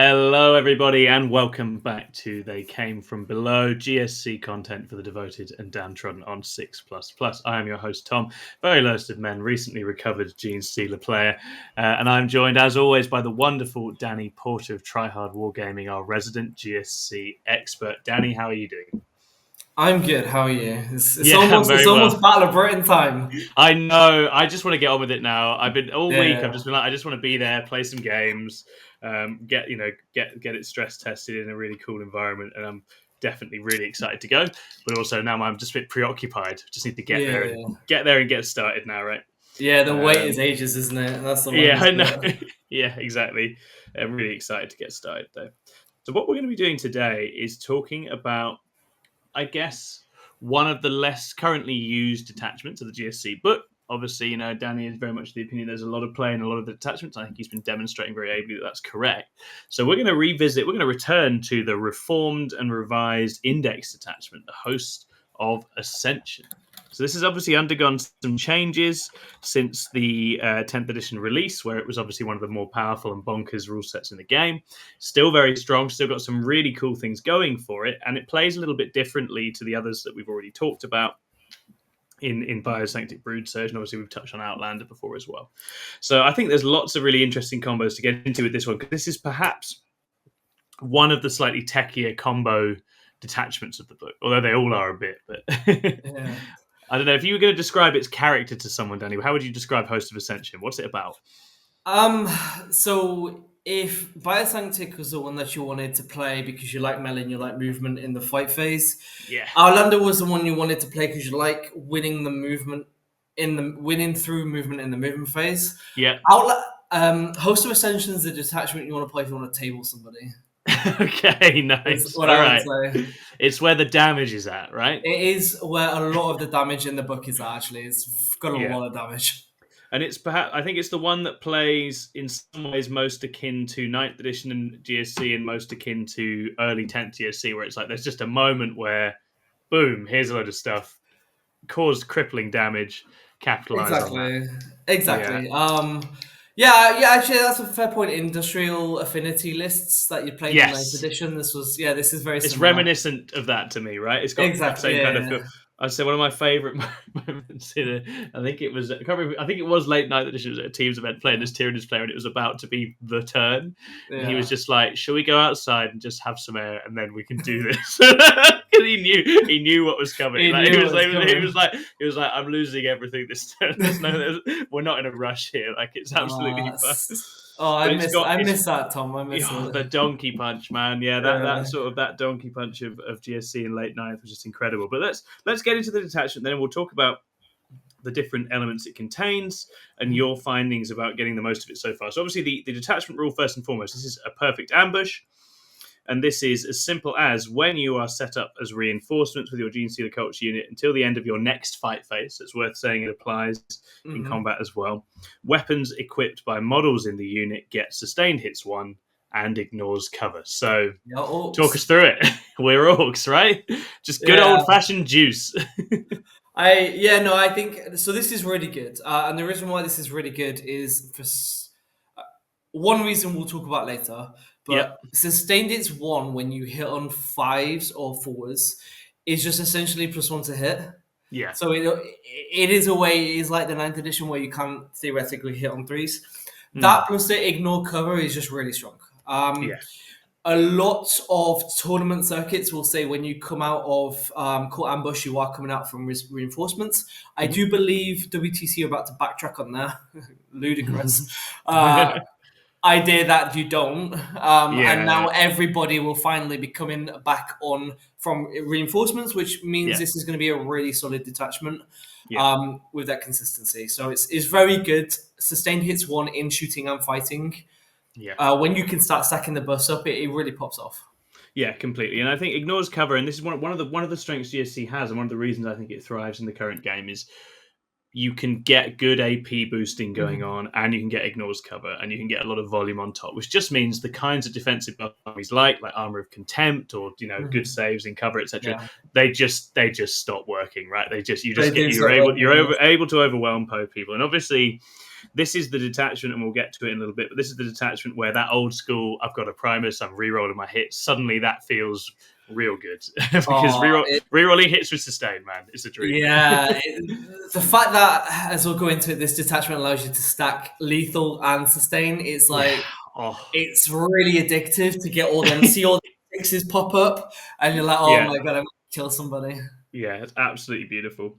Hello, everybody, and welcome back to They Came From Below, GSC content for the devoted and downtrodden on 6++. I am your host, Tom, very lowest of men, recently recovered Gene Stealer player, and I'm joined, as always, by the wonderful Danny Porter of Tryhard Wargaming, our resident GSC expert. Danny, how are you doing? I'm good. How are you? It's Yeah, I'm almost very well. Battle of Britain time. I know. I just want to get on with it now. I've been all week. I've Yeah, just been like, I just want to be there, play some games, get it stress tested in a really cool environment, and I'm definitely really excited to go. But also now I'm just a bit preoccupied. Just need to get there yeah, and get started now, right? yeah. The wait is Um, ages, isn't it? That's the yeah, I longest know. bit. Yeah, exactly. I'm really excited to get started though. So what we're going to be doing today is talking about, I guess, one of the less currently used detachments of the GSC. But obviously, Danny is very much of the opinion there's a lot of play in a lot of the detachments. I think he's been demonstrating very ably that that's correct. So we're going to return to the reformed and revised index detachment, the Host of Ascension. So this has obviously undergone some changes since the 10th edition release, where it was obviously one of the more powerful and bonkers rule sets in the game. Still very strong, still got some really cool things going for it, and it plays a little bit differently to the others that we've already talked about in Biosanctic Brood Surge, and obviously we've touched on Outlander before as well. So I think there's lots of really interesting combos to get into with this one, because this is perhaps one of the slightly techier combo detachments of the book, although they all are a bit, but Yeah. I don't know. If you were going to describe its character to someone, Danny, how would you describe Host of Ascension? What's it about? Um. So if Biosanctic was the one that you wanted to play because you like melee and you like movement in the fight phase, Yeah. Outlander was the one you wanted to play because you like winning the movement winning through movement in the movement phase. Yeah. Host of Ascension is the detachment you want to play if you want to table somebody. Okay, Is nice. what All I would right. say. It's where the damage is at, right? It is where a lot of the damage in the book is actually. It's got a Yeah. lot of damage. And it's perhaps, I think it's the one that plays in some ways most akin to 9th edition and GSC, and most akin to early 10th GSC, where it's like there's just a moment where, boom, here's a load of stuff, caused crippling damage, capitalize on that. Exactly. Yeah. Exactly. Yeah. Actually, that's a fair point. Industrial affinity lists that you played in ninth Yes. edition. This is very It's similar. reminiscent of that to me, right? It's got that Exactly. same kind of Yeah. feel. I'd say one of my favorite moments in it. I think it was. I can't remember, I think it was late night edition. It was at a teams event playing this Tyrannus player, and it was about to be the turn, and he was Yeah. just like, "Shall we go outside and just have some air, and then we can do this?" Because he knew what was coming. He Like knew it was coming. he was like, "I'm losing everything this turn. We're not in a rush here. Like it's absolutely fine." But I it's miss that, Tom. I miss yeah, it. the donkey punch, man. Yeah, Yeah. that sort of that donkey punch of GSC in late ninth was just incredible. But let's get into the detachment then, and we'll talk about the different elements it contains and your findings about getting the most of it so far. So obviously the detachment rule, first and foremost, this is a perfect ambush. And this is as simple as when you are set up as reinforcements with your Gene Stealer Culture unit until the end of your next fight phase. So it's worth saying it applies in Mhm. combat as well. Weapons equipped by models in the unit get sustained hits 1 and ignores cover. So Yeah. talk Orcs. us through it. We're orcs, right? Just good Yeah. old fashioned juice. I think so. This is really good, and the reason why this is really good is one reason we'll talk about later. Yep. But sustained hits one when you hit on fives or fours is just essentially +1 to hit. Yeah. So it is a way. It is like the ninth edition where you can theoretically hit on threes. Mm. That plus the ignore cover is just really strong. Yeah. A lot of tournament circuits will say when you come out of caught ambush, you are coming out from reinforcements. I do believe WTC are about to backtrack on that. Ludicrous. Uh, idea that you don't. And Yeah. now everybody will finally be coming back on from reinforcements, which means Yeah. this is going to be a really solid detachment Yeah. with that consistency. So it's very good. Sustained hits 1 in shooting and fighting. Yeah. When you can start stacking the bus up, it really pops off. Yeah, completely. And I think ignores cover, and this is one of the strengths GSC has, and one of the reasons I think it thrives in the current game is you can get good AP boosting going Mhm. on, and you can get ignores cover, and you can get a lot of volume on top, which just means the kinds of defensive armies like Armor of Contempt or good Mhm. saves in cover, etc. Yeah, They just stop working, right? they do You're start able working. Yes. able to overwhelm people, and obviously this is the detachment, and we'll get to it in a little bit. But this is the detachment where that old school, I've got a Primus, I'm re-rolling my hits. Suddenly that feels real good because Oh, re-rolling hits with sustain, man, it's a dream. yeah, the fact that, as we'll go into it, this detachment allows you to stack lethal and sustain. It's Yeah. like Oh. it's really addictive to get all them, see all the sixes pop up, and you're like, oh Yeah. my god, I'm gonna kill somebody. Yeah. It's absolutely beautiful.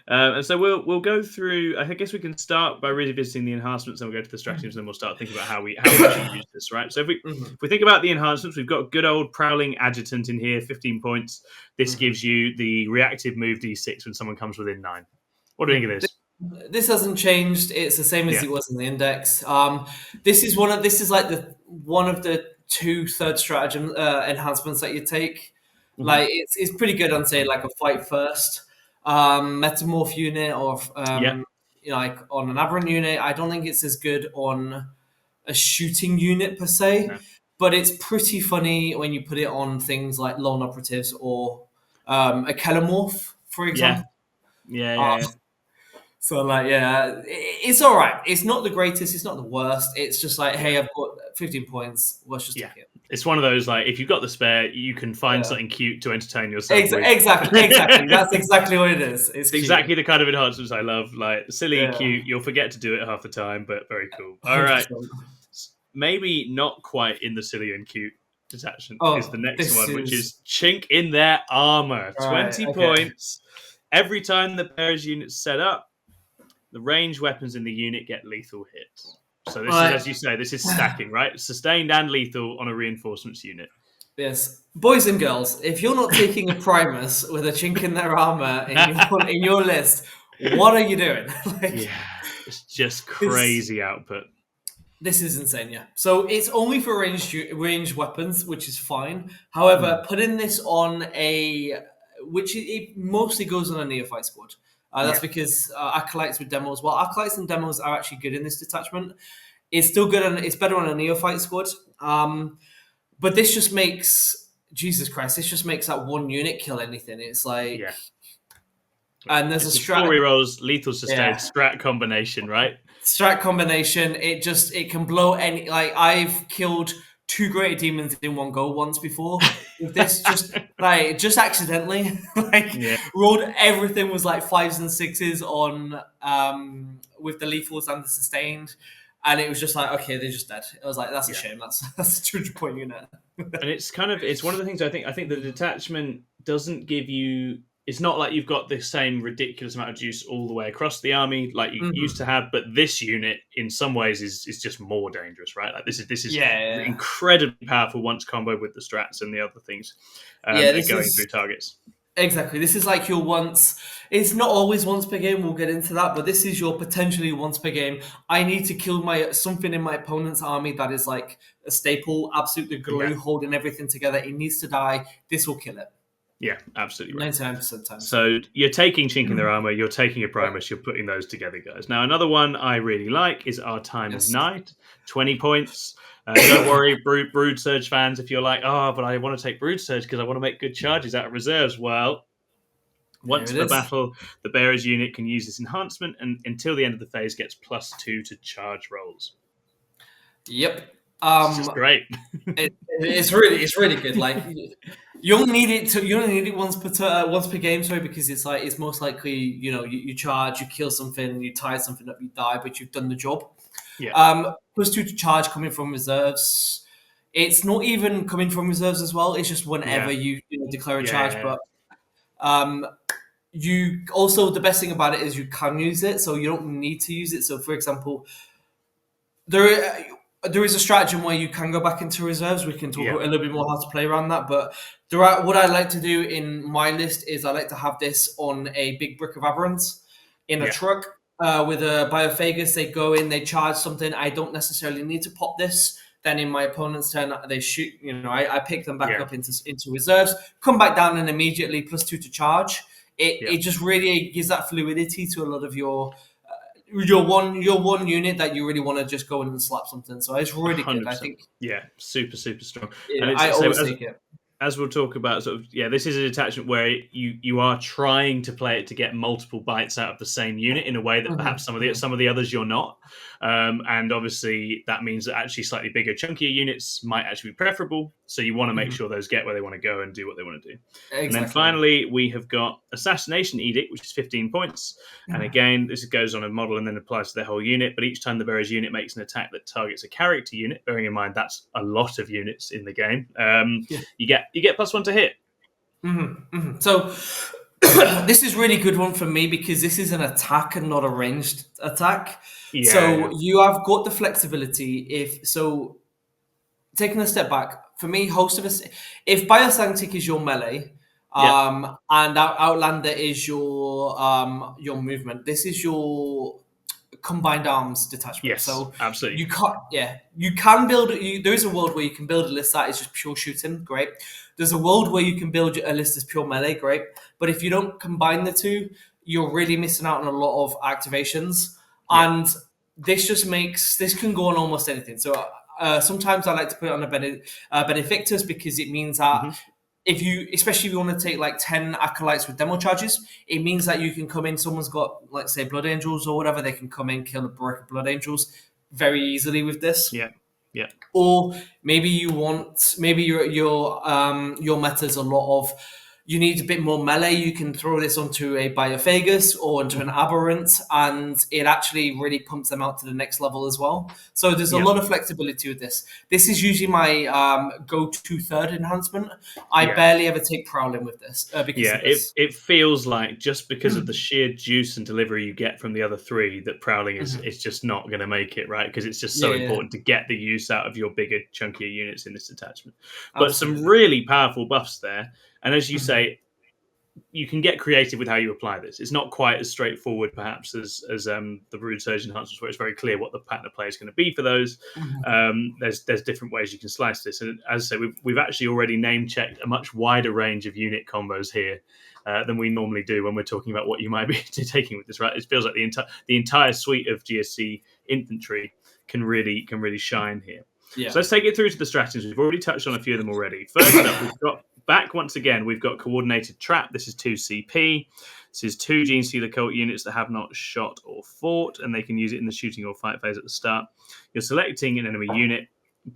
And so we'll go through. I guess we can start by revisiting the enhancements, and we'll go to the stratagems, and then we'll start thinking about how we actually use this, right? So Mhm, if we think about the enhancements, we've got good old prowling adjutant in here, 15 points. This mhm, gives you the reactive move d6 when someone comes within 9. What do you think of mhm. this? This hasn't changed. It's the same as Yeah. it was in the index. This is like the one of the two third stratagem enhancements that you take. Hmm. Like it's pretty good on say like a fight first metamorph unit or Yeah. like on an aberrant unit. I don't think it's as good on a shooting unit per se, No. but it's pretty funny when you put it on things like lone operatives or a kelomorph, for Yeah. example. Yeah. Uh, Yeah. Yeah. so like yeah, it's all right. It's not the greatest. It's not the worst. It's just like Yeah. hey, I've got 15 points. Let's just Yeah. take it. It's one of those like if you've got the spare, you can find Yeah, something cute to entertain yourself with. exactly. That's exactly what it is. It's It's cute. exactly the kind of enhancements I love. Like silly, Yeah, cute. You'll forget to do it half the time, but very cool. All right. 100%. Maybe not quite in the silly and cute detachment is the Oh, next this one, which is is chink in their armor. right. 20 Okay. points. Every time the pairs unit's set up, the ranged weapons in the unit get lethal hits. So this is, Right. as you say, this is stacking, right? Sustained and lethal on a reinforcements unit. Yes, boys and girls, if you're not taking a Primus with a chink in their armor in your list, what are you doing? Like Yeah, it's just this. crazy output. This is insane, yeah. So it's only for ranged weapons, which is fine. However, Mm. putting this on it mostly goes on a neophyte squad. That's Yeah, because acolytes with demos. Well, acolytes and demos are actually good in this detachment. It's still good and it's better on a neophyte squad. But this just makes Jesus Christ. This just makes that one unit kill anything. It's like, yeah, yeah. and there's a It's just four rerolls, lethal sustained, yeah. strat combination, right? Strat combination, it can blow any. Like I've killed two greater demons in one go once before with this, just accidentally. Like Yeah, rolled everything was like fives and sixes on with the lethals and the sustained, and it was just like okay, they're just dead. I was like that's a yeah. shame. That's a 200 point unit. And it's one of the things I think the detachment doesn't give you. It's not like you've got the same ridiculous amount of juice all the way across the army like you used to Mhm. have, but this unit in some ways is just more dangerous, right? Like this is Yeah, incredibly powerful once comboed with the strats and the other things yeah. are This going is through targets. exactly. This is like your once. It's not always once per game. We'll get into that, but this is your potentially once per game. I need to kill my something in my opponent's army that is like a staple, absolute the Yeah, glue holding everything together. It needs to die. This will kill it. yeah, absolutely right. 99% times. So you're taking chink in their armor, you're taking a Primus, you're putting those together, guys. Now another one I really like is our Time of Yes. Night, 20 points. Don't worry, Brood Surge fans, if you're like, oh, but I want to take Brood Surge because I want to make good charges out of reserves. Well, There once it per is. battle, the bearer's unit can use this enhancement and until the end of the phase gets +2 to charge rolls. Yep. It's just great. It's really good. Like you only need it to you only need it once per game. Sorry, because it's like it's most likely you charge, you kill something, you tie something up, you die, but you've done the job. Yeah, +2 to charge coming from reserves. It's not even coming from reserves as well. It's just whenever yeah, you declare a yeah, charge. yeah, But um, you also the best thing about it is you can use it, so you don't need to use it. So, for example, there there is a stratagem where you can go back into reserves. We can talk a yeah, little bit more how to play around that. But what I like to do in my list is I like to have this on a big brick of aberrants in a yeah, truck with a biophagus. They go in, they charge something. I don't necessarily need to pop this. Then in my opponent's turn, they shoot. I pick them back yeah, up into reserves, come back down, and immediately +2 to charge. it just really gives that fluidity to a lot of your one unit that you really want to just go in and slap something. So it's really good. I 100%. think Yeah, super, super strong. And yeah, it's I so always take it. as we'll talk about, sort of, yeah, this is a detachment where you are trying to play it to get multiple bites out of the same unit in a way that perhaps some of the others you're not, and obviously that means that actually slightly bigger, chunkier units might actually be preferable. So you want to make sure those get where they want to go and do what they want to do. And then Exactly. finally, we have got Assassination Edict, which is 15 points. And again, this goes on a model and then applies to the whole unit. But each time the bearer's unit makes an attack that targets a character unit, bearing in mind that's a lot of units in the game, Yeah. you get +1 to hit. So this is really good one for me because this is an attack and not a ranged attack. Yeah, So you have got the flexibility. If so, taking a step back, for me, Host of Ascension, if Biosanctic is your melee, yeah, and Outlander is your movement, this is your combined arms detachment. yes, So absolutely. you can't, yeah, you can build. There is a world where you can build a list that is just pure shooting, great. There's a world where you can build a list that's pure melee, great. But if you don't combine the two, you're really missing out on a lot of activations. Yeah, And this can go on almost anything. So sometimes I like to put it on a Benedictus because it means that hmm especially if you want to take like 10 acolytes with demo charges, it means that you can come in, someone's got, like, say, Blood Angels or whatever, they can come in, kill a brick of Blood Angels very easily with this. yeah, yeah, Or maybe your meta is a lot of, you need a bit more melee. You can throw this onto a Biophagus or into an hmm Aberrant, and it actually really pumps them out to the next level as well. So there's a yeah, lot of flexibility with this. This is usually my go-to third enhancement. I yeah. barely ever take Prowling with this because Yeah, of this. it feels like just because of the sheer juice and delivery you get from the other three, that Prowling is just not going to make it, right? Because it's just so Yeah, yeah, important to get the use out of your bigger, chunkier units in this attachment. But some absolutely. really powerful buffs there, and as you say, you can get creative with how you apply this. It's not quite as straightforward, perhaps, as the Rude Surge enhancements, where it's very clear what the pattern of play is going to be for those. There's different ways you can slice this, and as I say, we've actually already name checked a much wider range of unit combos here than we normally do when we're talking about what you might be taking with this. Right? It feels like the entire suite of GSC infantry can really shine here. Yeah. So let's take it through to the strategies. We've already touched on a few of them already. First up, we've got back once again. We've got Coordinated Trap. This is 2 CP. This is 2 Gene Stealer Cult units that have not shot or fought, and they can use it in the shooting or fight phase at the start. You're selecting an enemy unit.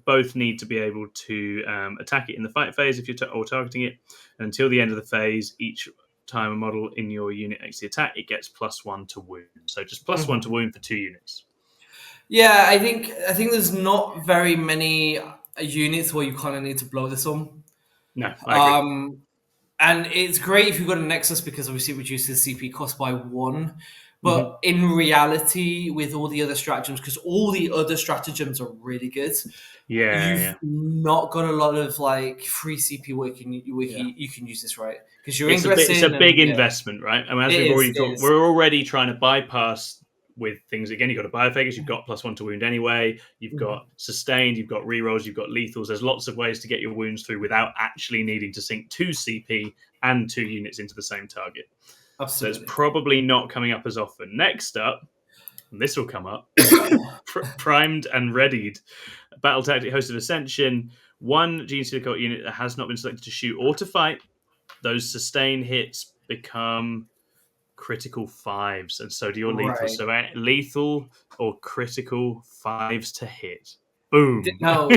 Both need to be able to attack it in the fight phase if you're targeting it. And until the end of the phase, each time a model in your unit makes the attack, it gets +1 to wound. So just +1 to wound for 2 units. Yeah, I think there's not very many units where you kind of need to blow this on. No, I agree. Um, and it's great if you've got a Nexus because obviously it reduces CP cost by 1. hmm But in reality, with all the other stratagems, because all the other stratagems are really good, Yeah, you've yeah. not got a lot of like free CP where Yeah. you can use this, right? Because you're It's a ingressing big and yeah, investment, right? I mean, as it we've is. already It talked, is. we're already trying to bypass with things. Again, you've got a Biophagus, you've got +1 to wound anyway, you've got sustained, you've got rerolls, you've got lethals. There's lots of ways to get your wounds through without actually needing to sink 2 CP and 2 units into the same target. So it's Absolutely. probably not coming up as often. Next up, and this will come up, primed and readied. Battle Tactic Host of Ascension. 1 Gene Stealer Cult unit that has not been selected to shoot or to fight. Those sustained hits become critical 5s, and so do your lethal. Right. So lethal or critical 5s to hit. Boom. Now,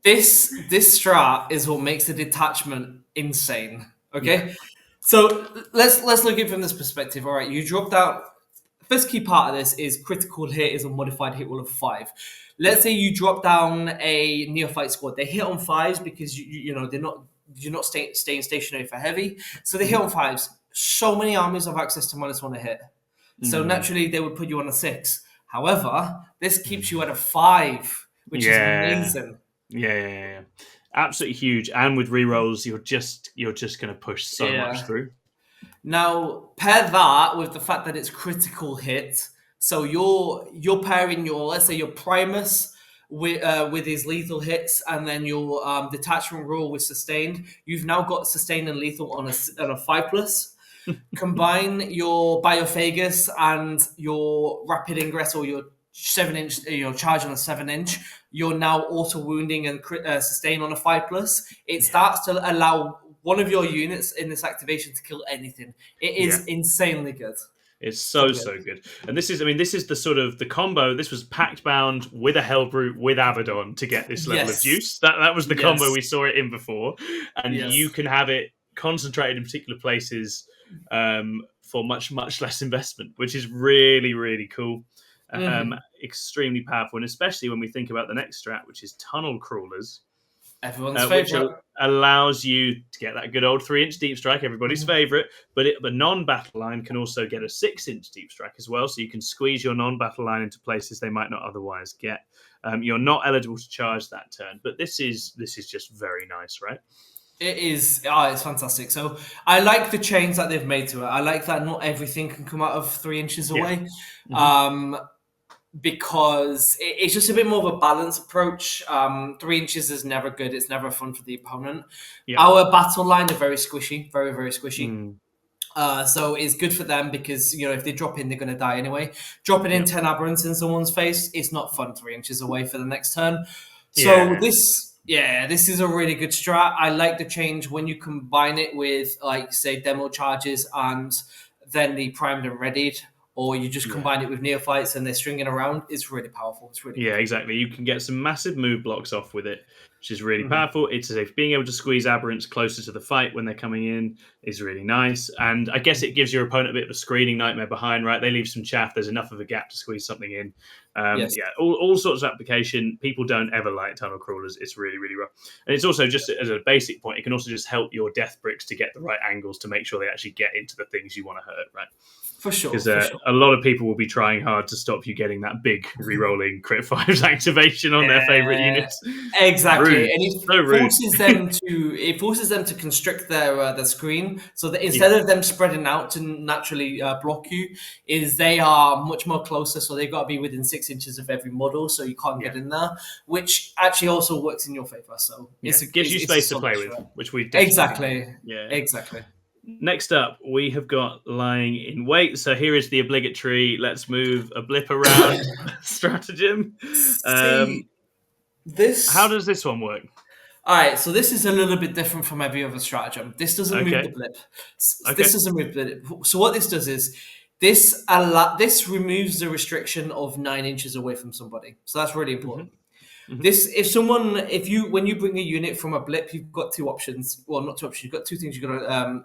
this strat is what makes the detachment insane. Yeah. Okay, so let's look at it from this perspective. All right, you dropped out. First key part of this is critical hit is a modified hit roll of 5. Yeah. Let's say you drop down a neophyte squad. They hit on 5s because you know you're not staying stationary for heavy, so they hit Mhm. on 5s. So many armies have access to -1 to hit, so Mm. naturally they would put you on a 6. However, this keeps you at a 5, which is Yeah. amazing. Yeah. Absolutely huge. And with rerolls, you're just going to push so much Yeah. through. Now pair that with the fact that it's critical hit. So you're pairing your, let's say, your Primus with his lethal hits, and then your detachment rule with sustained. You've now got sustained and lethal on a 5+. combine your Biophagus and your Rapid Ingress or your 7-inch, charge on a 7-inch, you're now auto wounding and sustain on a 5+. It starts to allow one of your units in this activation to kill anything. It is insanely good. It's so good. And this is the sort of the combo. This was Pact Bound with a Hellbrute with Abaddon to get this level of juice. That was the combo we saw it in before. And you can have it concentrated in particular places for much less investment, which is really, really cool. Extremely powerful. And especially when we think about the next strat, which is Tunnel Crawlers. Everyone's favorite. Which allows you to get that good old 3-inch deep strike, everybody's favorite. But the non-battle line can also get a 6-inch deep strike as well, so you can squeeze your non-battle line into places they might not otherwise get. You're not eligible to charge that turn, but this is just very nice, right? It is. It's fantastic. So I like the change that they've made to it. I like that not everything can come out of 3 inches away. Because it's just a bit more of a balanced approach. 3 inches is never good. It's never fun for the opponent. Our battle line are very squishy, very, very squishy. So it's good for them because, if they drop in, they're going to die anyway. Dropping in 10 aberrants in someone's face, it's not fun 3 inches away for the next turn. So this is a really good strat. I like the change when you combine it with, say, demo charges and then the primed and readied, or you just combine it with neophytes and they're stringing around. It's really powerful. It's really cool. Exactly. You can get some massive move blocks off with it, which is really powerful. It's as if being able to squeeze aberrants closer to the fight when they're coming in is really nice. And I guess it gives your opponent a bit of a screening nightmare behind, right? They leave some chaff. There's enough of a gap to squeeze something in. All sorts of application. People don't ever like tunnel crawlers. It's really, really rough. And it's also just as a basic point, it can also just help your death bricks to get the right angles to make sure they actually get into the things you want to hurt, right? For sure. Because a lot of people will be trying hard to stop you getting that big re-rolling crit 5s activation on their favorite units. Exactly. Rude. And it forces them to constrict their screen, so that instead of them spreading out to naturally block you, is they are much more closer, so they've got to be within 6 inches of every model, so you can't get in there, which actually also works in your favor. So it gives you space to play with, which we definitely exactly. Next up, we have got Lying in Wait. So here is the obligatory, let's move a blip around stratagem. How does this one work? All right, so this is a little bit different from every other stratagem. This doesn't move the blip. This doesn't move the blip. So what this does is, this removes the restriction of 9 inches away from somebody. So that's really important. When you bring a unit from a blip, you've got two options. Well, not two options. You've got two things. You've got to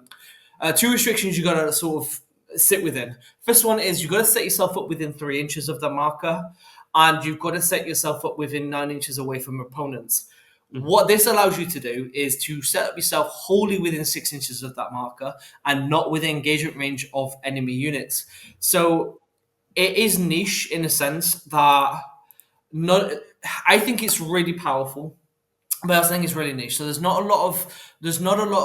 two restrictions you got to sort of sit within. First one is you've got to set yourself up within 3 inches of the marker, and you've got to set yourself up within 9 inches away from opponents. What this allows you to do is to set up yourself wholly within 6 inches of that marker and not within engagement range of enemy units. So it is niche in a sense that I think it's really powerful, but I think it's really niche. So there's not a lot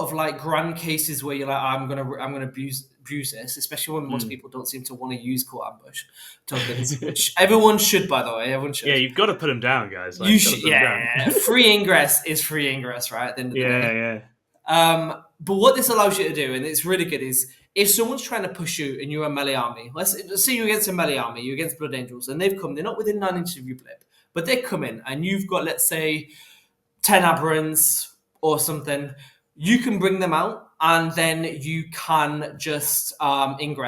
of like grand cases where you're like, I'm gonna abuse this, especially when most people don't seem to want to use caught ambush tokens, which everyone should, by the way. Everyone should. Yeah, you've got to put them down, guys. You should. Free ingress is free ingress, right? At the end of the day. But what this allows you to do, and it's really good, is if someone's trying to push you and you're a melee army, let's say you're against a melee army, you're against Blood Angels, and they're not within 9 inches of your blip, but they come in and you've got, let's say, 10 aberrants or something, you can bring them out and then you can just heroic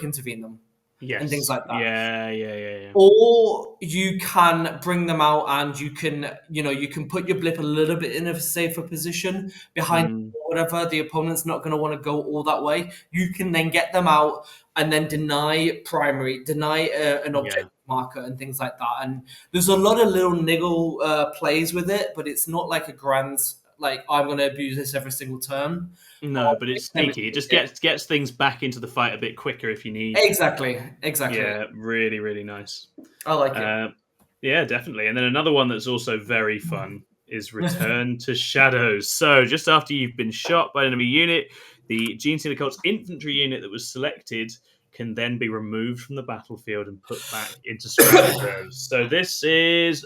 intervene them. Yes. And things like that. Yeah. Or you can bring them out and you can put your blip a little bit in a safer position behind whatever. The opponent's not going to want to go all that way. You can then get them out and then deny an object marker and things like that. And there's a lot of little niggle plays with it, but it's not like a grand, like, I'm going to abuse this every single turn. No, but it's sneaky. It just gets things back into the fight a bit quicker if you need. Exactly. Yeah, really, really nice. I like it. Yeah, definitely. And then another one that's also very fun is Return to Shadows. So just after you've been shot by an enemy unit, the Gene Stealer Cult's infantry unit that was selected can then be removed from the battlefield and put back into Stratagems. So this is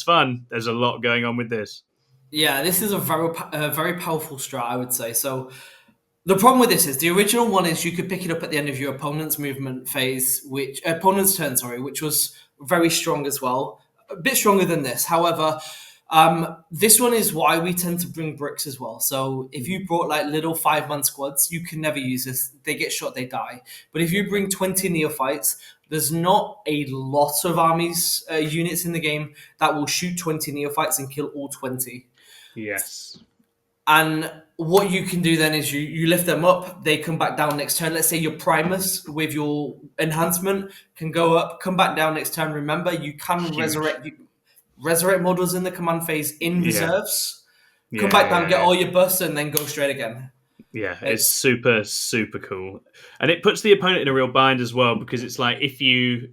fun. There's a lot going on with this. Yeah, this is a very powerful strat, I would say. So The problem with this is the original one is you could pick it up at the end of your opponent's movement phase, which opponent's turn, sorry, which was very strong as well, a bit stronger than this. However, this one is why we tend to bring bricks as well. So if you brought like little 5-man squads, you can never use this. They get shot, they die. But if you bring 20 neophytes, there's not a lot of armies units in the game that will shoot 20 neophytes and kill all 20. Yes. And what you can do then is you lift them up, they come back down next turn. Let's say your Primus with your enhancement can go up, come back down next turn. Remember, you can Huge. resurrect models in the command phase in Yeah. reserves. Come Yeah, back down, yeah, get yeah. all your buffs, and then go straight again. Yeah, it's It's super, super cool. And it puts the opponent in a real bind as well, because it's like if you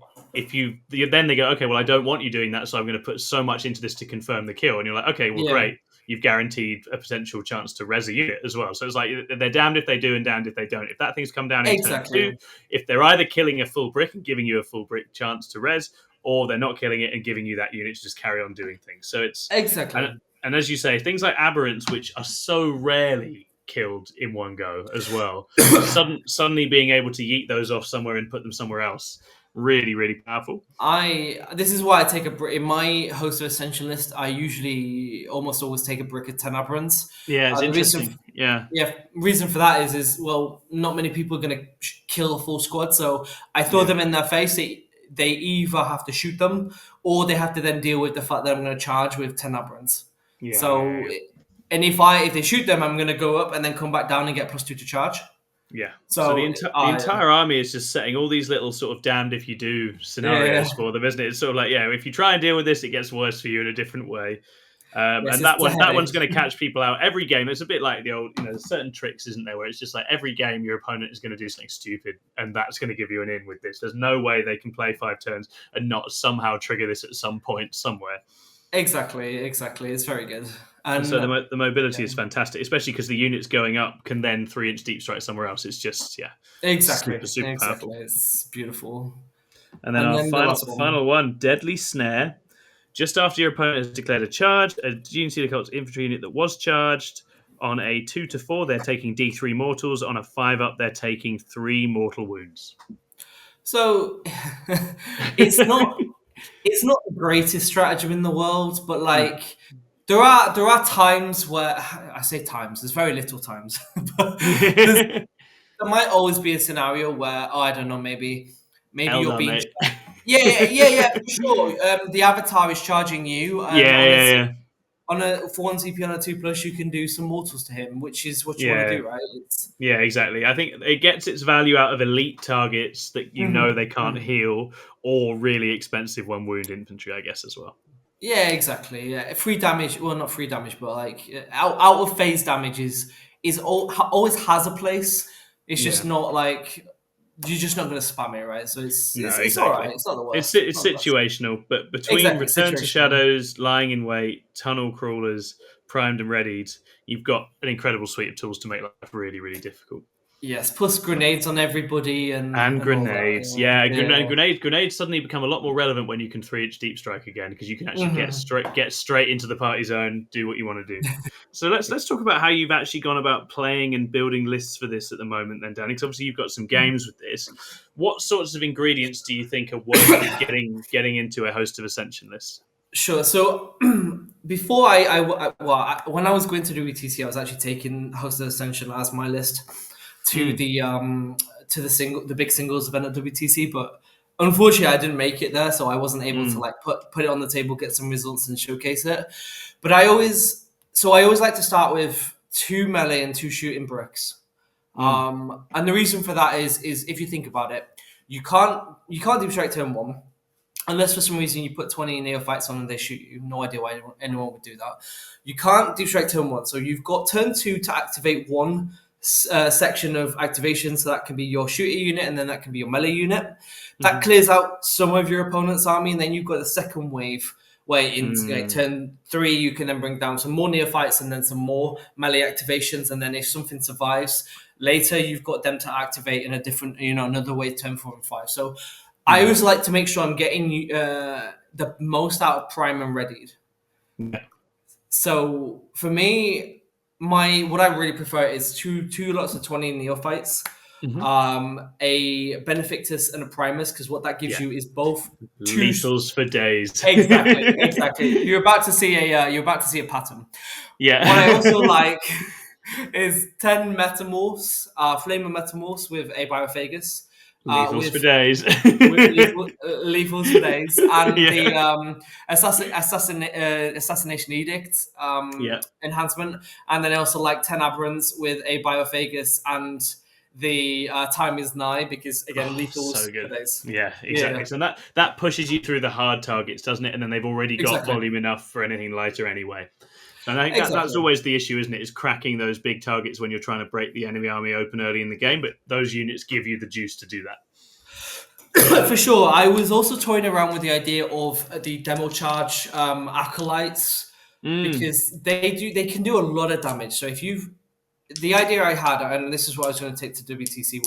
then they go, okay, well, I don't want you doing that, so I'm going to put so much into this to confirm the kill. And you're like, okay, well, yeah, great. You've guaranteed a potential chance to res a unit as well. So it's like they're damned if they do and damned if they don't. If that thing's come down in turn two, exactly, if they're either killing a full brick and giving you a full brick chance to res, or they're not killing it and giving you that unit to just carry on doing things. So it's and exactly. and as you say, things like aberrants, which are so rarely killed in one go as well, suddenly being able to yeet those off somewhere and put them somewhere else, really, really powerful. This is why I take a brick in my Host of Ascension list. I usually almost always take a brick of 10 aberrants. Yeah, it's The reason interesting. Yeah, Yeah, reason for that is well, not many people are going to kill a full squad, so I throw yeah, them in their face. They either have to shoot them or they have to then deal with the fact that I'm going to charge with 10 aberrants. yeah, yeah, So, yeah. and if they shoot them, I'm going to go up and then come back down and get +2 to charge. Yeah. So So, the entire army is just setting all these little sort of damned if you do yeah, scenarios for them, isn't it? It's sort of like, yeah, if you try and deal with this, it gets worse for you in a different way. yes, And it's a that one's headache. going to catch people out every game. It's a bit like the old, there's certain tricks, isn't there, where it's just like every game your opponent is going to do something stupid, and that's going to give you an in with this. There's no way they can play 5 turns and not somehow trigger this at some point somewhere. Exactly. It's very good. And so And the mobility yeah, is fantastic, especially because the units going up can then 3-inch deep strike somewhere else. It's just, yeah, super, super exactly. powerful. It's beautiful. And then And our then the last final one. one, Deadly Snare. Just after your opponent has declared a charge, a Gene Cult's infantry unit that was charged on a 2-4, they're taking D3 mortals. On a 5-up, they're taking 3 mortal wounds. So it's not it's not the greatest stratagem in the world, but Mm. like there are times where I say times, there's very little times. But there's, there might always be a scenario where I don't know, maybe Hell you're done, being mate. yeah, for sure. The avatar is charging you, and Yeah, yeah, yeah. on a for 1 CP on a 2+, you can do some mortals to him, which is what you want to Yeah, do, right? It's yeah, exactly. I think it gets its value out of elite targets that they can't mhm. heal, or really expensive one wound infantry, I guess, as well. Yeah, exactly. Yeah, free damage. Well, not free damage, but like out of phase damage always has a place. It's just Yeah. not like you're just not going to spam it, right? So No, it's all right. exactly. It's not the It's worst. it's Not the worst. situational, but between Exactly, Return to situational. Shadows, Lying in Wait, Tunnel Crawlers, Primed and Readied, you've got an incredible suite of tools to make life really, really difficult. Yes, plus grenades on everybody And and all grenades, that. yeah, Yeah, yeah. grenades suddenly become a lot more relevant when you can 3-inch deep strike again, because you can actually Mhm. get straight into the party zone, do what you want to do. So let's talk about how you've actually gone about playing and building lists for this at the moment, then, Danny. Because obviously you've got some games with this. What sorts of ingredients do you think are worth getting into a Host of Ascension list? Sure. So before when I was going to do ETC, I was actually taking Host of Ascension as my list to Mm, the big singles event at WTC, but unfortunately I didn't make it there, so I wasn't able to mm, like put it on the table, get some results, and showcase it. But I always like to start with 2 melee and 2 shooting bricks. mm, And the reason for that is if you think about it, you can't deep strike turn 1 unless for some reason you put 20 neophytes on and they shoot you. No idea why anyone would do that. You can't deep strike turn 1, so you've got turn 2 to activate one section of activation. So that can be your shooter unit, and then that can be your melee unit. That mhm, clears out some of your opponent's army, and then you've got a second wave where in like, mm. turn 3 you can then bring down some more neophytes and then some more melee activations, and then if something survives later, you've got them to activate in a different, another way turn 4 and 5. So I Yeah, always like to make sure I'm getting the most out of prime and readied. yeah, So for me, what I really prefer is two lots of 20 neophytes, Mhm. a Benefactus and a Primus, because what that gives Yeah. you is both two. Lethals for days. Exactly. You're about to see a pattern. What I also Yeah. like is 10 Metamorphs, Flame of Metamorphs with a Biophagus, Lethals for with days. lethals for days, and the Yeah. assassination edict Yeah. enhancement, and then I also like 10 aberrants with a Biophagus and the time is nigh because again Oh, lethals so for good. days. Yeah, Yeah, exactly. So that pushes you through the hard targets, doesn't it? And then they've already got exactly, volume enough for anything lighter anyway. And I think that's exactly. always the issue, isn't it? Is cracking those big targets when you're trying to break the enemy army open early in the game. But those units give you the juice to do that. For sure. I was also toying around with the idea of the demo charge acolytes Mm, because they can do a lot of damage. So if you the idea I had, and this is what I was going to take to WTC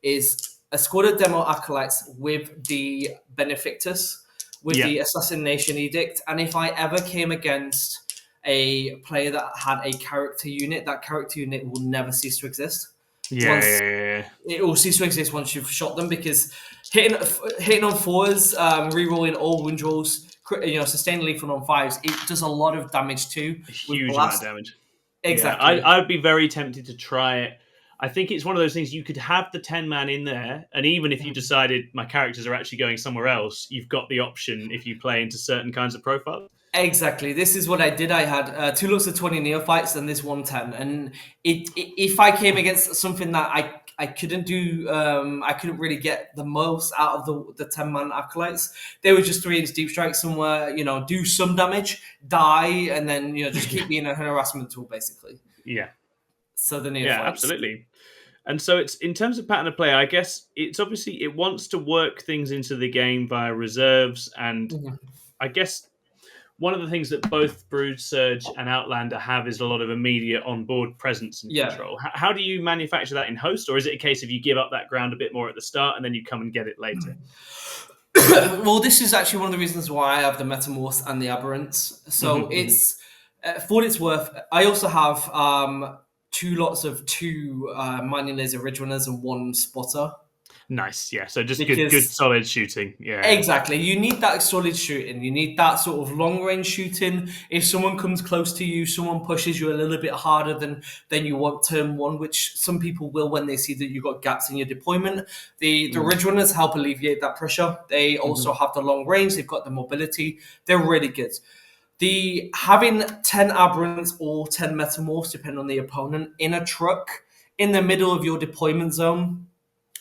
is a squad of demo acolytes with the Benefactus, with yeah, the Assassination Edict, and if I ever came against a player that had a character unit, that character unit will never cease to exist. yeah, Once yeah, yeah. it will cease to exist once you've shot them because hitting on fours, rerolling all wound rolls, sustain lethal on fives, it does a lot of damage too A with huge amount of blast. damage. Yeah, Exactly. I would be very tempted to try it. I think it's one of those things you could have the 10 man in there, and even if you Mhm. decided my characters are actually going somewhere else, you've got the option if you play into certain kinds of profiles. Exactly. This is what I did. I had two lots of 20 neophytes and this 110. And if I came against something that I couldn't do, I couldn't really get the most out of the 10 man acolytes. They were just 3-inch deep strike somewhere, do some damage, die, and then, just keep Yeah, being a harassment tool, basically. yeah, So the yeah, neophytes. absolutely. And so it's in terms of pattern of play, I guess it's obviously it wants to work things into the game via reserves, and Mhm. I guess one of the things that both Brood Surge and Outlander have is a lot of immediate on-board presence and Yeah. control. How do you manufacture that in Host, or is it a case of you give up that ground a bit more at the start and then you come and get it later? Well, this is actually one of the reasons why I have the Metamorphs and the Aberrants. So Hmm. it's for what it's worth. I also have two lots of two mining laser ridge runners and one spotter Nice, yeah. So just good, because solid shooting. Yeah, exactly you need that solid shooting. You need that sort of long range shooting. If someone comes close to you, someone pushes you a little bit harder than you want turn one, which some people will when they see that you've got gaps in your deployment. The mm. ridge runners help alleviate that pressure. They Hmm. also have the long range. They've got the mobility. They're really good. The having 10 aberrants or 10 metamorphs, depending on the opponent, in a truck in the middle of your deployment zone,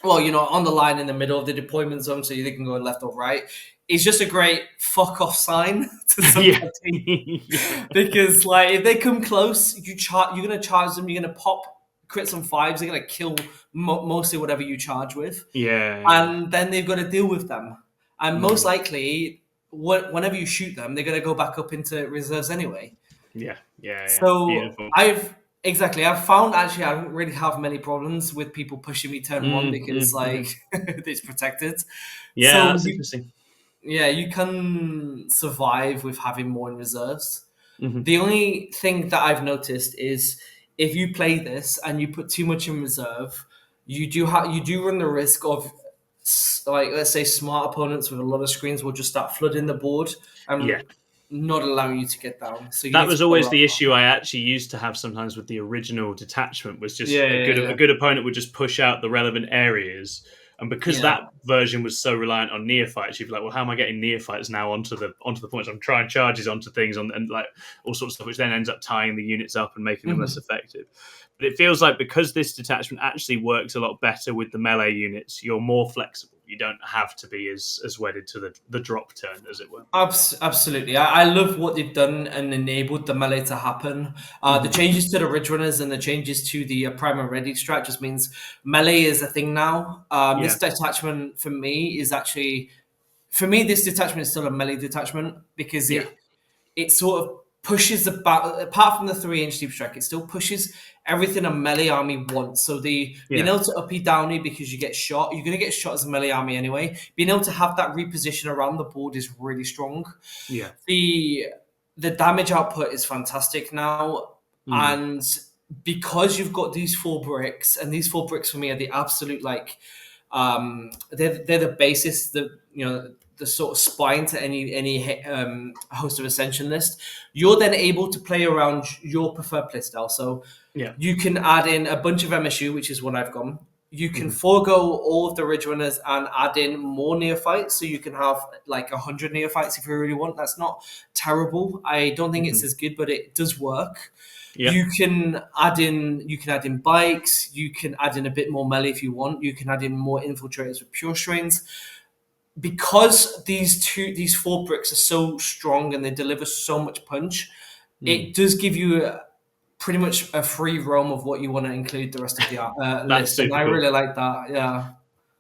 well, on the line in the middle of the deployment zone, so you can go left or right, is just a great fuck off sign to Yeah, somebody. yeah, Because like if they come close, you're gonna charge them. You're gonna pop crits on fives. They're gonna kill mostly whatever you charge with, yeah, yeah. and then they've got to deal with them. And most Mm. likely, whenever you shoot them, they're gonna go back up into reserves anyway. Yeah, yeah, yeah. So Beautiful. I've found actually I don't really have many problems with people pushing me turn one because like Mhm. it's protected. Yeah, So that's interesting. you can survive with having more in reserves. Hmm. The only thing that I've noticed is if you play this and you put too much in reserve, you do run the risk of like let's say smart opponents with a lot of screens will just start flooding the board Yeah. and not allowing you to get down. So you That need to was play always around the that. issue I actually used to have sometimes with the original Detachment was just Yeah, yeah, a yeah. good opponent would just push out the relevant areas. And because Yeah, that version was so reliant on neophytes, you'd be like, well, how am I getting neophytes now onto the points? I'm trying charges onto things and like all sorts of stuff, which then ends up tying the units up and making them less Mhm. effective. But it feels like because this detachment actually works a lot better with the melee units, you're more flexible. You don't have to be as wedded to the drop turn, as it were. Absolutely. I love what they've done and enabled the melee to happen. The Hmm. changes to the Ridge Runners and the changes to the Prime and Ready strat just means melee is a thing now. This Yeah, detachment for me is actually, for me, this detachment is still a melee detachment because yeah, it sort of pushes about apart from the 3-inch deep strike, it still pushes everything a melee army wants. So the being yeah, able to uppy downy because you get shot, you're gonna get shot as a melee army anyway. Being able to have that reposition around the board is really strong. yeah. The the damage output is fantastic now. Mm. And because you've got these 4 bricks, and these 4 bricks for me are the absolute like they're the basis, the sort of spine to any host of ascension list. You're then able to play around your preferred playstyle. So Yeah. you can add in a bunch of MSU, which is what I've gone. You can Hmm. forego all of the ridge runners and add in more neophytes, so you can have like 100 neophytes if you really want. That's not terrible. I don't think it's Hmm. as good, but it does work. Yeah. You can add in bikes. You can add in a bit more melee if you want. You can add in more infiltrators with pure strains. Because these 4 bricks are so strong and they deliver so much punch, Mm. it does give you pretty much a free roam of what you want to include the rest of the That's list, and super I cool. really like that. Yeah.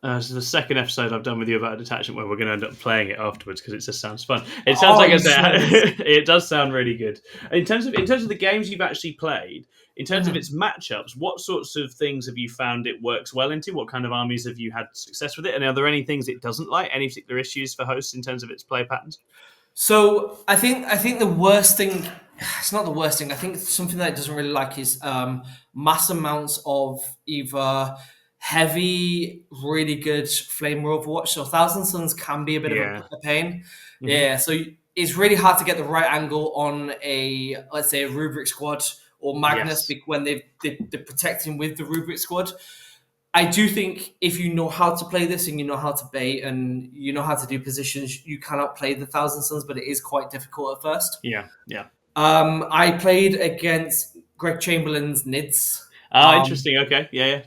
This is the second episode I've done with you about Detachment where we're going to end up playing it afterwards because it just sounds fun. It sounds Oh, like you should. it does sound really good. In terms of the games you've actually played, in terms of Mhm. its matchups, what sorts of things have you found it works well into? What kind of armies have you had success with it? And are there any things it doesn't like? Any particular issues for hosts in terms of its play patterns? So I think the worst thing, it's not the worst thing. I think something that it doesn't really like is mass amounts of either heavy, really good flame overwatch. So Thousand Suns can be a bit of Yeah. a pain. Hmm. Yeah. So it's really hard to get the right angle on a, let's say, a Rubric squad or Magnus Yes. when they're protecting with the Rubric squad. I do think if you know how to play this and you know how to bait and you know how to do positions, you cannot play the Thousand Suns, but it is quite difficult at first. Yeah. Yeah. I played against Greg Chamberlain's Nids. Ah, interesting. Okay. Yeah. Yeah.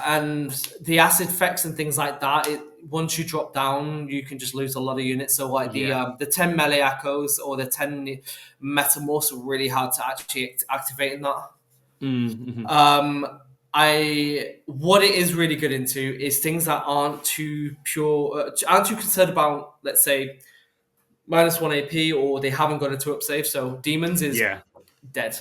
And the acid effects and things like that. Once you drop down, you can just lose a lot of units. So like Yeah. the 10 melee echoes or the 10 metamorphs are really hard to actually activate in that. Mm-hmm. Um, I what it is really good into is things that aren't too pure, aren't too concerned about. Let's say -1 AP, or they haven't got a 2-up save. So demons is Yeah. dead.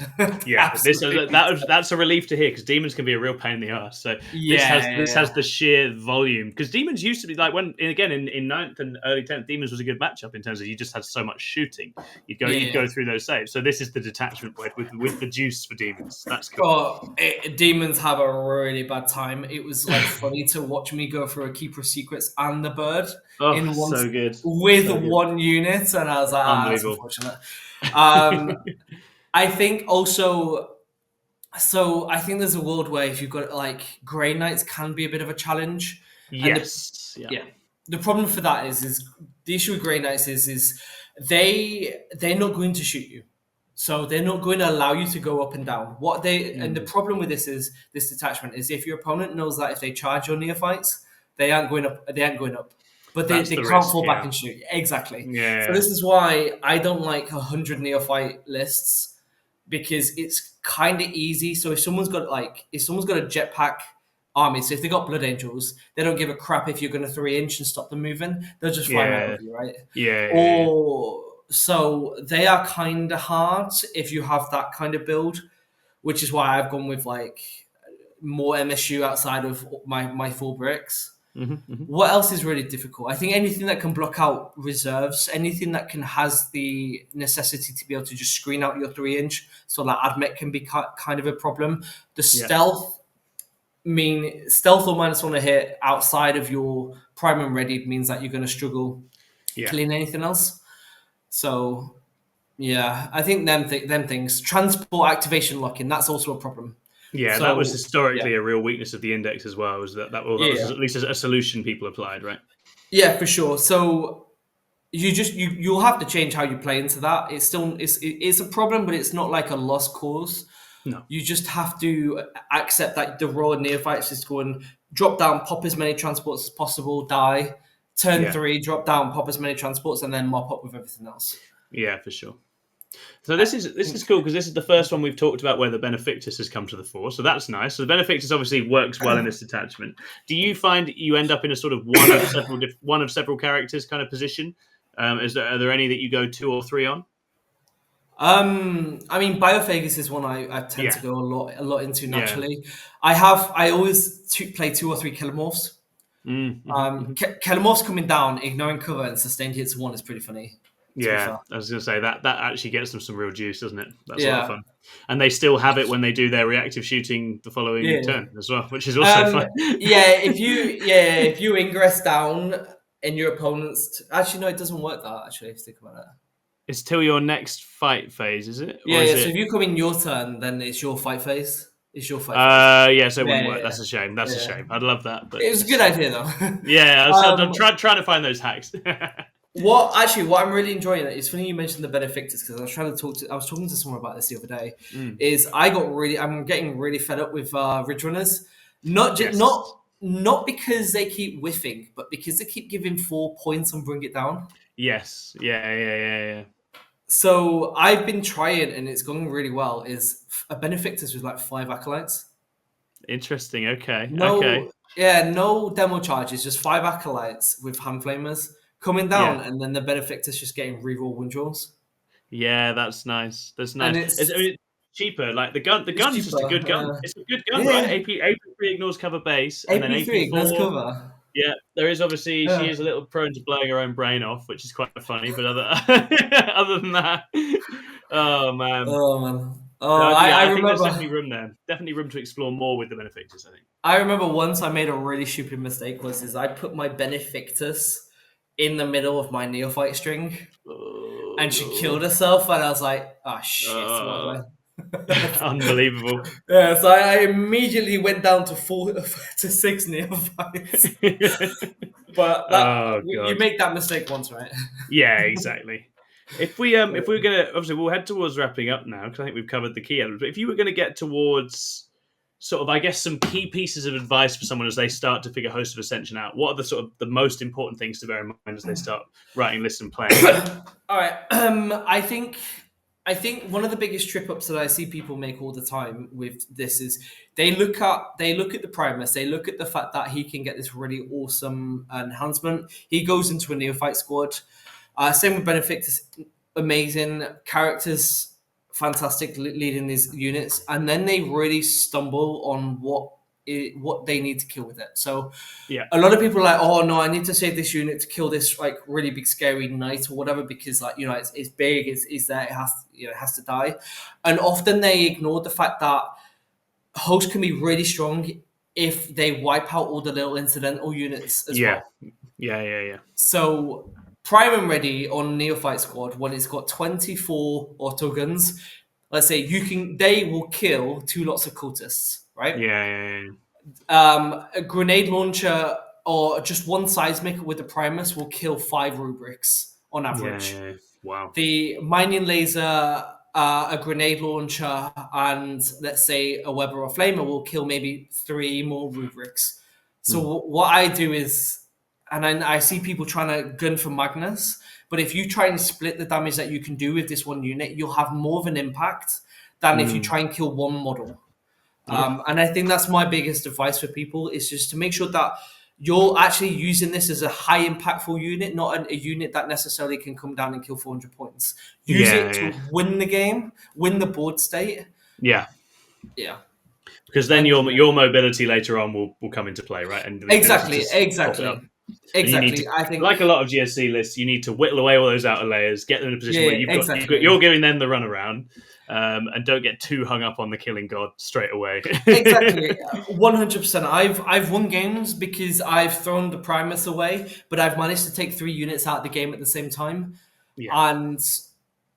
Yeah, Absolutely dead. that's a relief to hear because demons can be a real pain in the ass. So this has Yeah, the sheer volume because demons used to be like when again in ninth and early 10th, demons was a good matchup in terms of you just had so much shooting. yeah, You'd yeah. go through those saves. So this is the detachment with the juice for demons. That's cool. Demons have a really bad time. It was like funny to watch me go through a Keeper of Secrets and the Bird Oh, in one so good, with so good, one unit, and I was like, that's unbelievable. unfortunate. Um, I think also, so I think there's a world where if you've got like Grey Knights can be a bit of a challenge, and Yes, yeah, yeah, the problem for that is the issue with Grey Knights is they're not going to shoot you, so they're not going to allow you to go up and down. And the mm, problem with this detachment is if your opponent knows that if they charge your neophytes, they aren't going up. They aren't going up. But that's they the can't risk. fall back Yeah, and shoot. Exactly. So yeah, this is why I don't like 100 neophyte lists because it's kind of easy. So if someone's got a jetpack army, so if they got Blood Angels, they don't give a crap if you're going to 3 inch and stop them moving. They'll just fly right yeah, over you, right? yeah, yeah, yeah. Or so they are kind of hard if you have that kind of build, which is why I've gone with like more MSU outside of my 4 bricks. Hmm. Hmm. What else is really difficult? I think anything that can block out reserves, anything that can has the necessity to be able to just screen out your 3 inch, so that admech can be kind of a problem. The Yeah, stealth or -1 to hit outside of your prime and ready means that you're going to struggle yeah. killing anything else. So yeah, I think them things. Transport activation locking, that's also a problem. Yeah, that was So yeah, historically a real weakness of the index as well. Was that yeah, was at least a solution people applied, right? yeah, for sure. So you'll have to change how you play into that. It's a problem, but it's not like a lost cause. No. You just have to accept that the raw neophytes is going drop down, pop as many transports as possible, die. Turn Yeah, 3, drop down, pop as many transports, and then mop up with everything else. yeah, for sure. So this is cool because this is the first one we've talked about where the Benefictus has come to the fore. So that's nice. So the Benefictus obviously works well in this detachment. Do you find you end up in a sort of one of several characters kind of position? Are there any that you go 2 or 3 on? I mean, Biophagus is one I tend to Yeah, go a lot into yeah. naturally. I always play 2 or 3 Kilomorphs. Mm-hmm, mm-hmm. Kelemorphs coming down, ignoring cover, and sustained hits 1 is pretty funny. To be Yeah, fair. I was going to say that actually gets them some real juice, doesn't it? That's a lot of Yeah. fun, and they still have it when they do their reactive shooting the following Yeah. turn as well, which is also fun. If you ingress down in your opponent's actually no, it doesn't work that actually. If you think about it. It's till your next fight phase, is it, or Yeah, is yeah. So it? if you come in your turn, then it's your fight phase. It's your fight phase. Yeah, so it Yeah, wouldn't yeah, work. yeah. That's a shame. That's a Yeah. shame. I'd love that, but It was a good it's idea though. yeah. I'm um, trying to find those hacks. what I'm really enjoying it's funny you mentioned the Benefactors because I was talking to someone about this the other day. Mm. Is I'm getting really fed up with Ridge Runners, Yes. not because they keep whiffing, but because they keep giving 4 points and bring it down. Yes. Yeah. So I've been trying and it's going really well. Is a Benefactors with like 5 acolytes. Interesting. Okay. Okay. No, yeah, no demo charges, just 5 acolytes with hand flamers coming Yeah. down, and then the Benefactors just getting reroll wind draws. Yeah. That's nice. That's And nice. I mean, cheaper. Like the gun. The it's gun's just a cheaper. good gun. It's a good gun, right? Yeah, AP3 ignores cover base, and then AP3 ignores AP4. cover. Yeah, there is obviously she Yeah. is a little prone to blowing her own brain off, which is quite funny. But other other than that, oh man, Oh man. Oh, I I think there's definitely remember. room there. Definitely room to explore more with the Benefactors. I think. I remember once I made a really stupid mistake. Was I put my Benefactus in the middle of my neophyte string, and she killed Oh herself, and I was like, "Oh no, shit, what have I?" unbelievable. Yeah, so I immediately went down to 4 to 6 neophytes. But that Oh you god. make that mistake once, right? Yeah, exactly. If we were gonna obviously we'll head towards wrapping up now because I think we've covered the key elements. But if you were gonna get towards sort of I guess some key pieces of advice for someone as they start to figure Host of Ascension out, what are the sort of the most important things to bear in mind as they start writing lists and playing? All right. I think one of the biggest trip ups that I see people make all the time with this is they look at the Primus, they look at the fact that he can get this really awesome enhancement. He goes into a neophyte squad. Same with Benefactus, amazing characters, fantastic leading these units, and then they really stumble on what they need to kill with it. So Yeah, a lot of people are like, oh no, I need to save this unit to kill this like really big scary knight or whatever because like it's big, it's there, it has to die, and often they ignore the fact that host can be really strong if they wipe out all the little incidental units as yeah, well. yeah. So prime and ready on neophyte squad when it's got 24 autoguns. Let's say they will kill 2 lots of cultists, right? Yeah. A grenade launcher or just one seismic with the Primus will kill 5 rubrics on average. Wow. The mining laser, a grenade launcher, and let's say a Weber or Flamer will kill maybe 3 more rubrics. So what I do is, and I see people trying to gun for Magnus, but if you try and split the damage that you can do with this one unit, you'll have more of an impact than if you try and kill one model. Yeah. And I think that's my biggest advice for people is just to make sure that you're actually using this as a high impactful unit, not a unit that necessarily can come down and kill 400 points. Use it Yeah. to win the game, win the board state. Yeah. Yeah. Because then And your mobility later on will come into play, right? And the ability to prop it up. And you need to, exactly. I think, like a lot of GSC lists, you need to whittle away all those outer layers, get them in a position where exactly. you're giving them the runaround, and don't get too hung up on the killing god straight away. Exactly, 100%. I've won games because I've thrown the Primus away, but I've managed to take 3 units out of the game at the same time, Yeah. and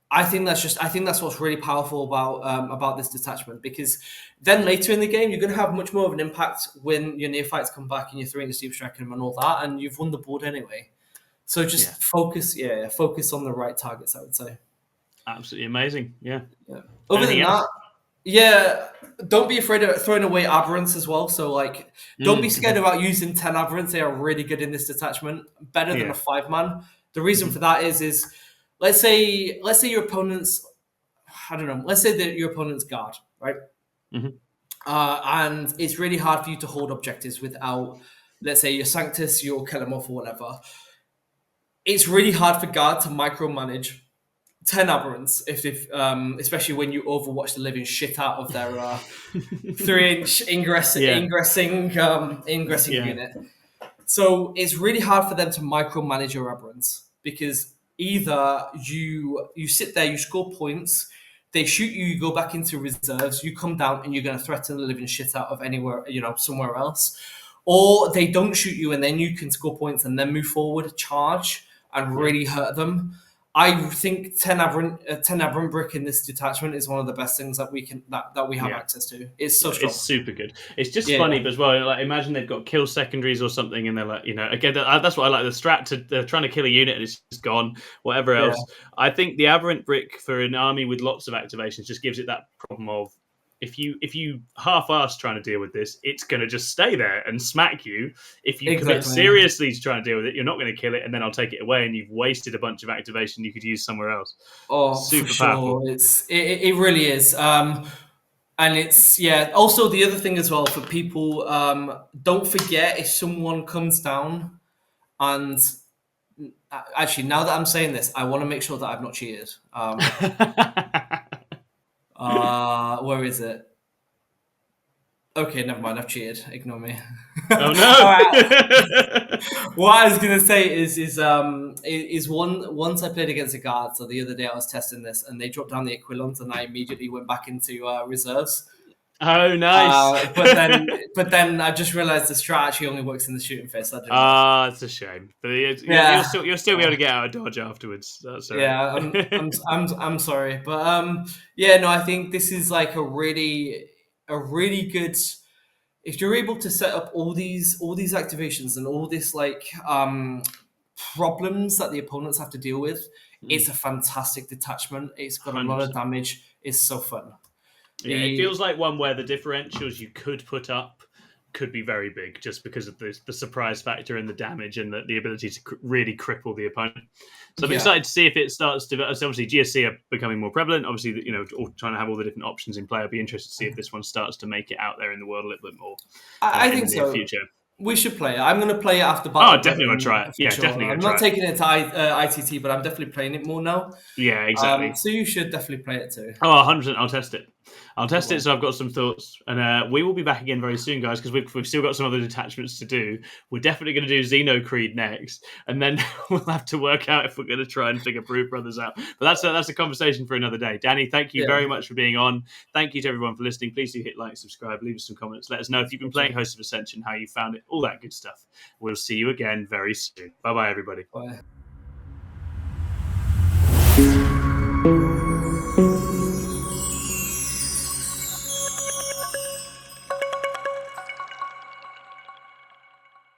I think that's what's really powerful about this detachment because then later in the game you're going to have much more of an impact when your neophytes come back and you're throwing the Steep Striker and all that, and you've won the board anyway. So just focus on the right targets. I would say. Absolutely amazing. Yeah. Other Anything than else? that, yeah, don't be afraid of throwing away aberrants as well. So like, don't be scared about using 10 aberrants. They are really good in this detachment, better than a 5-man. The reason for that is let's say your opponent's, I don't know, let's say that your opponent's guard, right? And it's really hard for you to hold objectives without, let's say, your Sanctus, your Kelemorph or whatever. It's really hard for guard to micromanage 10 aberrants especially when you overwatch the living shit out of their 3-inch ingressing unit. So it's really hard for them to micromanage your aberrants because either you sit there, you score points, they shoot you, you go back into reserves, you come down and you're going to threaten the living shit out of anywhere, somewhere else, or they don't shoot you and then you can score points and then move forward, charge, and really hurt them. I think 10 aberrant brick in this detachment is one of the best things that we have access to. It's so strong. It's super good. It's just Yeah. funny as well. Like, imagine they've got kill secondaries or something, and they're like, again, that's what I like. The strat, they're trying to kill a unit and it's just gone. Whatever else, I think the aberrant brick for an army with lots of activations just gives it that problem of if you half-ass trying to deal with this, it's going to just stay there and smack you. If you commit seriously to trying to deal with it, you're not going to kill it, and then I'll take it away, and you've wasted a bunch of activation you could use somewhere else. Oh, Super for sure. powerful. It really is. And it's also the other thing as well for people, don't forget if someone comes down and actually, now that I'm saying this, I want to make sure that I've not cheated. Where is it? Okay, never mind. I've cheated. Ignore me. Oh no! What I was gonna say is once I played against a guard. So the other day I was testing this, and they dropped down the Aquilons, and I immediately went back into reserves. Oh, nice! But then I just realised the strat actually only works in the shooting phase. So it's a shame. But you'll still be able to get out of dodge afterwards. That's all right. I'm sorry, but no, I think this is like a really good. If you're able to set up all these activations and all this problems that the opponents have to deal with, it's a fantastic detachment. It's got 100%. A lot of damage. It's so fun. Yeah, it feels like one where the differentials you could put up could be very big just because of the surprise factor and the damage and the ability to really cripple the opponent. So I'm excited to see if it starts to. Obviously, GSC are becoming more prevalent. Obviously, trying to have all the different options in play. I'd be interested to see if this one starts to make it out there in the world a little bit more. I think so. Future. We should play it. I'm going to play it after battle. Definitely going to try it. Yeah, sure. Definitely. I'm not taking it to ITT, but I'm definitely playing it more now. Yeah, exactly. So you should definitely play it too. Oh, 100%. I'll test it. So I've got some thoughts, and we will be back again very soon, guys, because we've still got some other detachments to do. We're definitely going to do Xeno Creed next, and then we'll have to work out if we're going to try and figure Brood Brothers out. But that's a conversation for another day. Danny, thank you very much for being on. Thank you to everyone for listening. Please do hit like, subscribe, leave us some comments. Let us know if you've been playing Host of Ascension, how you found it, all that good stuff. We'll see you again very soon. Bye-bye, everybody. Bye.